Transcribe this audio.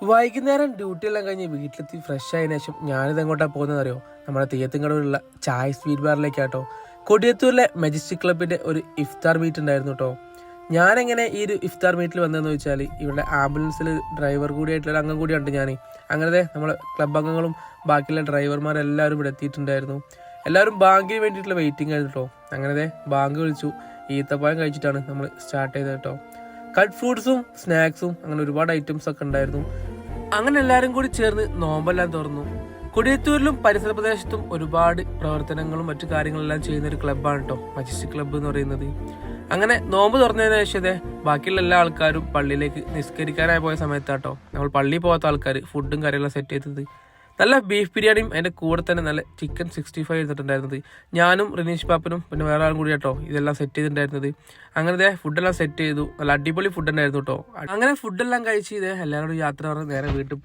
വൈകുന്നേരം ഡ്യൂട്ടി എല്ലാം കഴിഞ്ഞ് വീട്ടിലെത്തി ഫ്രഷ് ആയതിനു ശേഷം ഞാനിത് എങ്ങോട്ടാണ് പോകുന്നത് അറിയോ? നമ്മുടെ തെയ്യത്തിൻകടവിലുള്ള ചായ സ്വീറ്റ് ബാറിലേക്കാട്ടോ. കൊടിയത്തൂരിലെ മജസ്റ്റിക് ക്ലബിന്റെ ഒരു ഇഫ്താർ മീറ്റ് ഉണ്ടായിരുന്നു കേട്ടോ. ഞാനെങ്ങനെ ഈ ഒരു ഇഫ്താർ മീറ്റിൽ വന്നതെന്ന് വെച്ചാൽ ഇവിടെ ആംബുലൻസിൽ ഡ്രൈവർ കൂടിയായിട്ടുള്ള അംഗം കൂടിയുണ്ട് ഞാൻ. അങ്ങനത്തെ നമ്മളെ ക്ലബ് അംഗങ്ങളും ബാക്കിയുള്ള ഡ്രൈവർമാരെല്ലാവരും ഇവിടെ എത്തിയിട്ടുണ്ടായിരുന്നു. എല്ലാവരും ബാങ്കിന് വേണ്ടിയിട്ടുള്ള വെയിറ്റിംഗ് ആയിരുന്നു കേട്ടോ. അങ്ങനത്തെ ബാങ്ക് വിളിച്ചു. ഈത്തപ്പഴം കഴിച്ചിട്ടാണ് നമ്മൾ സ്റ്റാർട്ട് ചെയ്തത് കേട്ടോ. കട്ട് ഫ്രൂട്ട്സും സ്നാക്സും അങ്ങനെ ഒരുപാട് ഐറ്റംസ് ഒക്കെ ഉണ്ടായിരുന്നു. അങ്ങനെ എല്ലാവരും കൂടി ചേർന്ന് നോമ്പെല്ലാം തുറന്നു. കൊടിയത്തൂരിലും പരിസര പ്രദേശത്തും ഒരുപാട് പ്രവർത്തനങ്ങളും മറ്റു കാര്യങ്ങളെല്ലാം ചെയ്യുന്ന ഒരു ക്ലബ്ബാണ് കേട്ടോ മജസ്റ്റിക് ക്ലബ്ബ് എന്ന് പറയുന്നത്. അങ്ങനെ നോമ്പ് തുറന്നതിന് ശേഷം ബാക്കിയുള്ള എല്ലാ ആൾക്കാരും പള്ളിയിലേക്ക് നിസ്കരിക്കാനായി പോയ സമയത്താട്ടോ നമ്മൾ പള്ളിയിൽ പോകാത്ത ആൾക്കാർ ഫുഡും കാര്യങ്ങളും സെറ്റ് ചെയ്തത്. നല്ല ബീഫ് ബിരിയാണിയും അതിൻ്റെ കൂടെ തന്നെ നല്ല ചിക്കൻ 65 എടുത്തിട്ടുണ്ടായിരുന്നത്. ഞാനും റിനീഷ് പാപ്പനും പിന്നെ വേറെ ആളും കൂടി കേട്ടോ ഇതെല്ലാം സെറ്റ് ചെയ്തിട്ടുണ്ടായിരുന്നത്. അങ്ങനത്തെ ഫുഡെല്ലാം സെറ്റ് ചെയ്തു. നല്ല അടിപൊളി ഫുഡ് ഉണ്ടായിരുന്നു കേട്ടോ. അങ്ങനെ ഫുഡെല്ലാം കഴിച്ച് എല്ലാവരോടും യാത്ര പറഞ്ഞ് നേരെ വീട്ടിൽ പോയി.